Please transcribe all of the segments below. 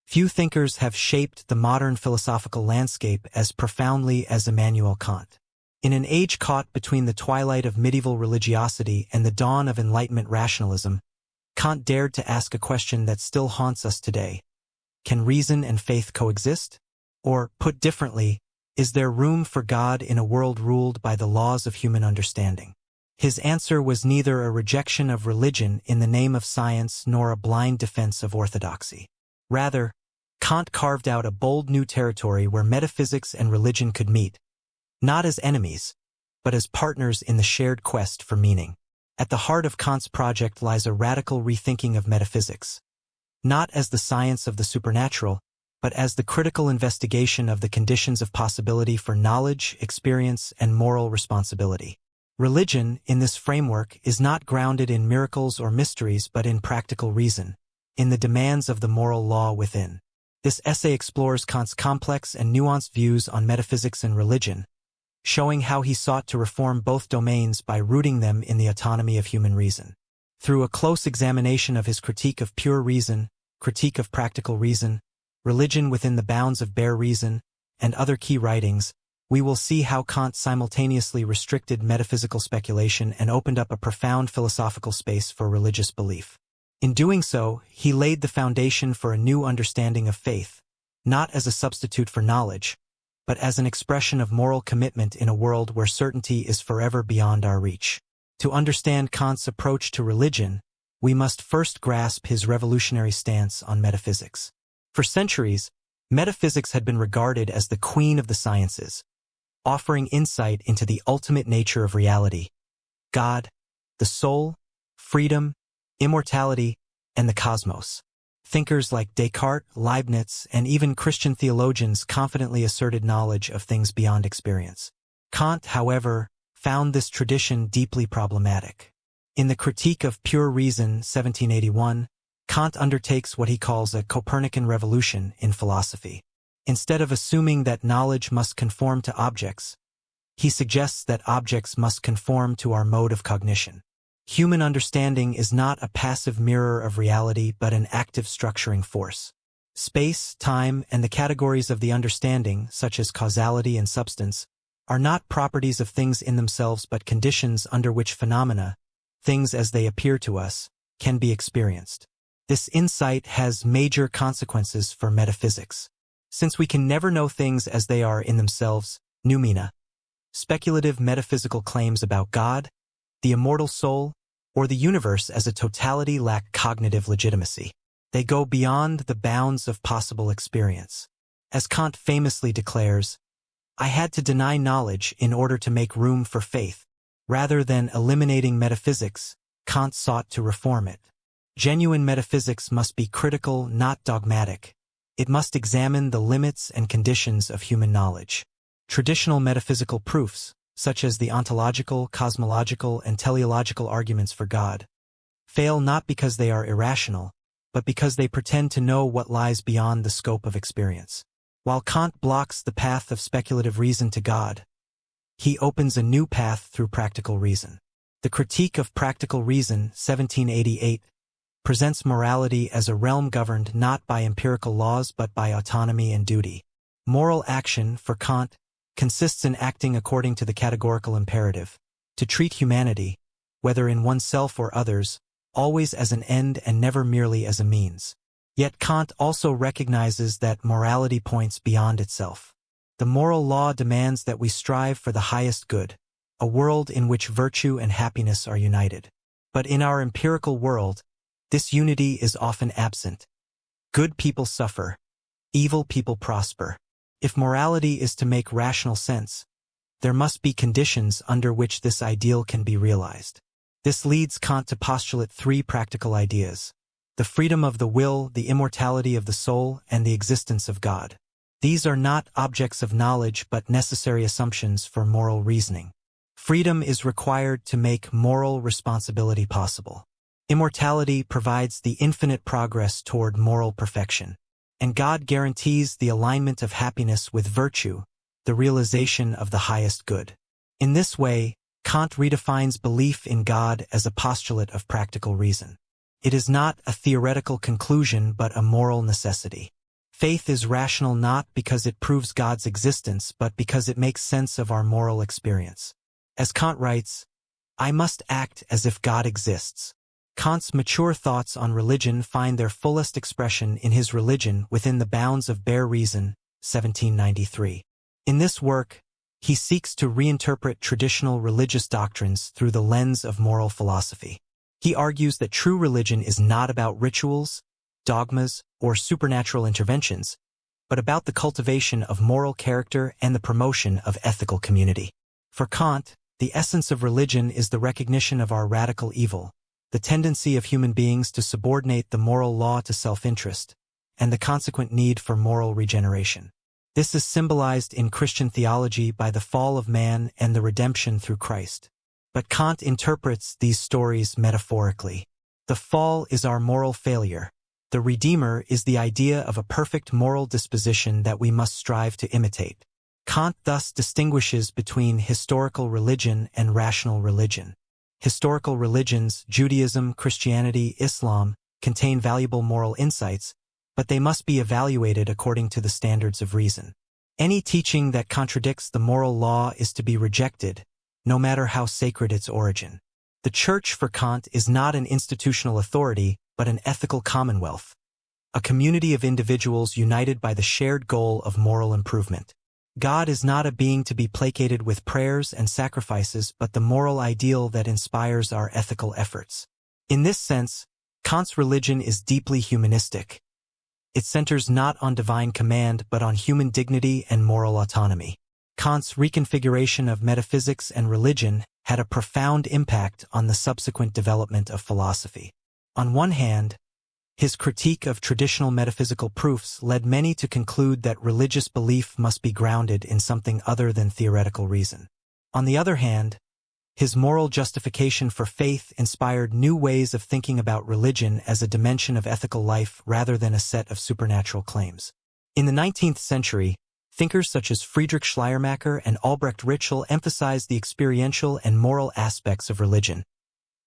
Few thinkers have shaped the modern philosophical landscape as profoundly as Immanuel Kant. In an age caught between the twilight of medieval religiosity and the dawn of Enlightenment rationalism, Kant dared to ask a question that still haunts us today. Can reason and faith coexist? Or, put differently, is there room for God in a world ruled by the laws of human understanding? His answer was neither a rejection of religion in the name of science nor a blind defense of orthodoxy. Rather, Kant carved out a bold new territory where metaphysics and religion could meet, not as enemies, but as partners in the shared quest for meaning. At the heart of Kant's project lies a radical rethinking of metaphysics, not as the science of the supernatural, but as the critical investigation of the conditions of possibility for knowledge, experience, and moral responsibility. Religion, in this framework, is not grounded in miracles or mysteries but in practical reason, in the demands of the moral law within. This essay explores Kant's complex and nuanced views on metaphysics and religion, showing how he sought to reform both domains by rooting them in the autonomy of human reason. Through a close examination of his critique of pure reason, critique of practical reason, religion within the bounds of bare reason, and other key writings, we will see how Kant simultaneously restricted metaphysical speculation and opened up a profound philosophical space for religious belief. In doing so, he laid the foundation for a new understanding of faith, not as a substitute for knowledge, but as an expression of moral commitment in a world where certainty is forever beyond our reach. To understand Kant's approach to religion, we must first grasp his revolutionary stance on metaphysics. For centuries, metaphysics had been regarded as the queen of the sciences, offering insight into the ultimate nature of reality, God, the soul, freedom, immortality, and the cosmos. Thinkers like Descartes, Leibniz, and even Christian theologians confidently asserted knowledge of things beyond experience. Kant, however, found this tradition deeply problematic. In the Critique of Pure Reason, 1781, Kant undertakes what he calls a Copernican revolution in philosophy. Instead of assuming that knowledge must conform to objects, he suggests that objects must conform to our mode of cognition. Human understanding is not a passive mirror of reality but an active structuring force. Space, time, and the categories of the understanding, such as causality and substance, are not properties of things in themselves but conditions under which phenomena, things as they appear to us, can be experienced. This insight has major consequences for metaphysics. Since we can never know things as they are in themselves, noumena, speculative metaphysical claims about God, the immortal soul, or the universe as a totality lack cognitive legitimacy. They go beyond the bounds of possible experience. As Kant famously declares, "I had to deny knowledge in order to make room for faith." Rather than eliminating metaphysics, Kant sought to reform it. Genuine metaphysics must be critical, not dogmatic. It must examine the limits and conditions of human knowledge. Traditional metaphysical proofs, such as the ontological, cosmological, and teleological arguments for God, fail not because they are irrational, but because they pretend to know what lies beyond the scope of experience. While Kant blocks the path of speculative reason to God, he opens a new path through practical reason. The Critique of Practical Reason, 1788, presents morality as a realm governed not by empirical laws but by autonomy and duty. Moral action, for Kant, consists in acting according to the categorical imperative, to treat humanity, whether in oneself or others, always as an end and never merely as a means. Yet Kant also recognizes that morality points beyond itself. The moral law demands that we strive for the highest good, a world in which virtue and happiness are united. But in our empirical world, this unity is often absent. Good people suffer, evil people prosper. If morality is to make rational sense, there must be conditions under which this ideal can be realized. This leads Kant to postulate three practical ideas: the freedom of the will, the immortality of the soul, and the existence of God. These are not objects of knowledge but necessary assumptions for moral reasoning. Freedom is required to make moral responsibility possible. Immortality provides the infinite progress toward moral perfection. And God guarantees the alignment of happiness with virtue, the realization of the highest good. In this way, Kant redefines belief in God as a postulate of practical reason. It is not a theoretical conclusion but a moral necessity. Faith is rational not because it proves God's existence, but because it makes sense of our moral experience. As Kant writes, "I must act as if God exists." Kant's mature thoughts on religion find their fullest expression in his Religion Within the Bounds of Bare Reason, 1793. In this work, he seeks to reinterpret traditional religious doctrines through the lens of moral philosophy. He argues that true religion is not about rituals, dogmas, or supernatural interventions, but about the cultivation of moral character and the promotion of ethical community. For Kant, the essence of religion is the recognition of our radical evil, the tendency of human beings to subordinate the moral law to self-interest, and the consequent need for moral regeneration. This is symbolized in Christian theology by the fall of man and the redemption through Christ. But Kant interprets these stories metaphorically. The fall is our moral failure. The Redeemer is the idea of a perfect moral disposition that we must strive to imitate. Kant thus distinguishes between historical religion and rational religion. Historical religions, Judaism, Christianity, Islam, contain valuable moral insights, but they must be evaluated according to the standards of reason. Any teaching that contradicts the moral law is to be rejected, no matter how sacred its origin. The Church for Kant is not an institutional authority, but an ethical commonwealth, a community of individuals united by the shared goal of moral improvement. God is not a being to be placated with prayers and sacrifices, but the moral ideal that inspires our ethical efforts. In this sense, Kant's religion is deeply humanistic. It centers not on divine command but on human dignity and moral autonomy. Kant's reconfiguration of metaphysics and religion had a profound impact on the subsequent development of philosophy. On one hand, his critique of traditional metaphysical proofs led many to conclude that religious belief must be grounded in something other than theoretical reason. On the other hand, his moral justification for faith inspired new ways of thinking about religion as a dimension of ethical life rather than a set of supernatural claims. In the 19th century, thinkers such as Friedrich Schleiermacher and Albrecht Ritschl emphasized the experiential and moral aspects of religion,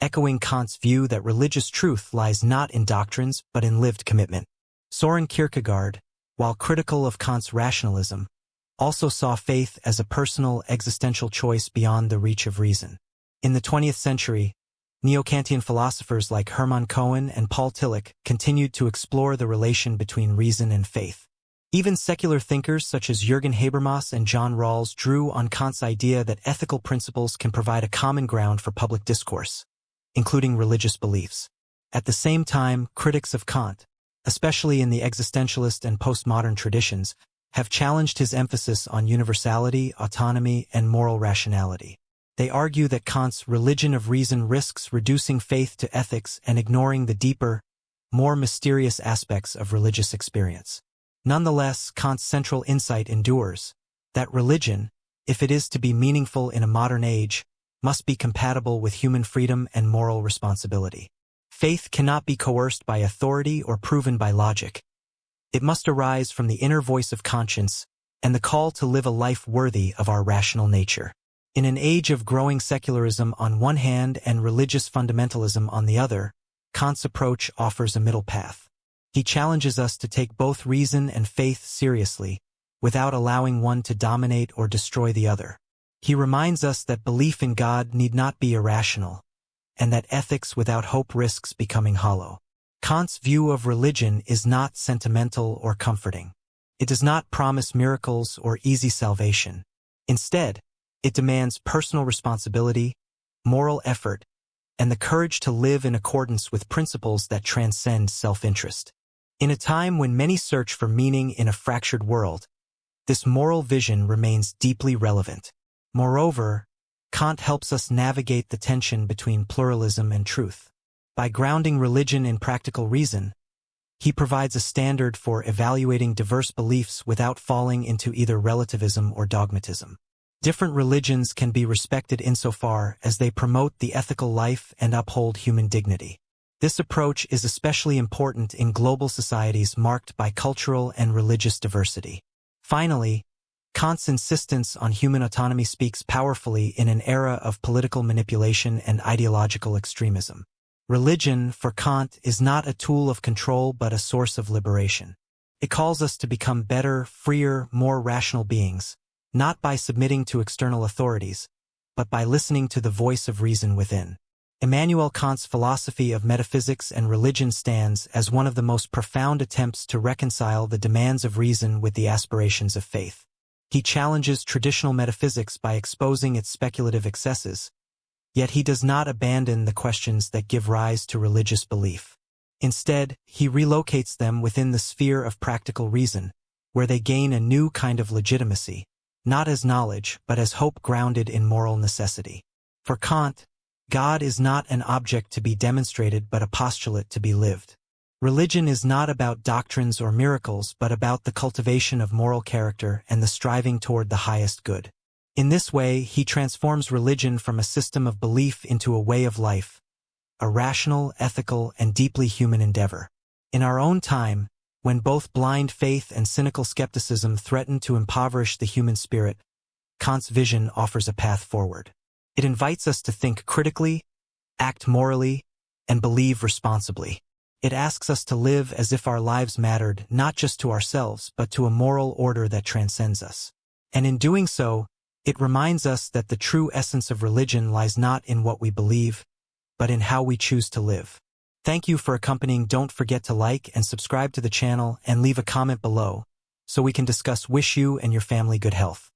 echoing Kant's view that religious truth lies not in doctrines but in lived commitment. Soren Kierkegaard, while critical of Kant's rationalism, also saw faith as a personal, existential choice beyond the reach of reason. In the 20th century, neo-Kantian philosophers like Hermann Cohen and Paul Tillich continued to explore the relation between reason and faith. Even secular thinkers such as Jürgen Habermas and John Rawls drew on Kant's idea that ethical principles can provide a common ground for public discourse, including religious beliefs. At the same time, critics of Kant, especially in the existentialist and postmodern traditions, have challenged his emphasis on universality, autonomy, and moral rationality. They argue that Kant's religion of reason risks reducing faith to ethics and ignoring the deeper, more mysterious aspects of religious experience. Nonetheless, Kant's central insight endures, that religion, if it is to be meaningful in a modern age, must be compatible with human freedom and moral responsibility. Faith cannot be coerced by authority or proven by logic. It must arise from the inner voice of conscience and the call to live a life worthy of our rational nature. In an age of growing secularism on one hand and religious fundamentalism on the other, Kant's approach offers a middle path. He challenges us to take both reason and faith seriously, without allowing one to dominate or destroy the other. He reminds us that belief in God need not be irrational, and that ethics without hope risks becoming hollow. Kant's view of religion is not sentimental or comforting. It does not promise miracles or easy salvation. Instead, it demands personal responsibility, moral effort, and the courage to live in accordance with principles that transcend self-interest. In a time when many search for meaning in a fractured world, this moral vision remains deeply relevant. Moreover, Kant helps us navigate the tension between pluralism and truth. By grounding religion in practical reason, he provides a standard for evaluating diverse beliefs without falling into either relativism or dogmatism. Different religions can be respected insofar as they promote the ethical life and uphold human dignity. This approach is especially important in global societies marked by cultural and religious diversity. Finally, Kant's insistence on human autonomy speaks powerfully in an era of political manipulation and ideological extremism. Religion, for Kant, is not a tool of control but a source of liberation. It calls us to become better, freer, more rational beings, not by submitting to external authorities, but by listening to the voice of reason within. Immanuel Kant's philosophy of metaphysics and religion stands as one of the most profound attempts to reconcile the demands of reason with the aspirations of faith. He challenges traditional metaphysics by exposing its speculative excesses, yet he does not abandon the questions that give rise to religious belief. Instead, he relocates them within the sphere of practical reason, where they gain a new kind of legitimacy, not as knowledge but as hope grounded in moral necessity. For Kant, God is not an object to be demonstrated but a postulate to be lived. Religion is not about doctrines or miracles but about the cultivation of moral character and the striving toward the highest good. In this way, he transforms religion from a system of belief into a way of life, a rational, ethical, and deeply human endeavor. In our own time, when both blind faith and cynical skepticism threaten to impoverish the human spirit, Kant's vision offers a path forward. It invites us to think critically, act morally, and believe responsibly. It asks us to live as if our lives mattered not just to ourselves but to a moral order that transcends us. And in doing so, it reminds us that the true essence of religion lies not in what we believe, but in how we choose to live. Thank you for accompanying. Don't forget to like and subscribe to the channel and leave a comment below so we can discuss. Wish you and your family good health.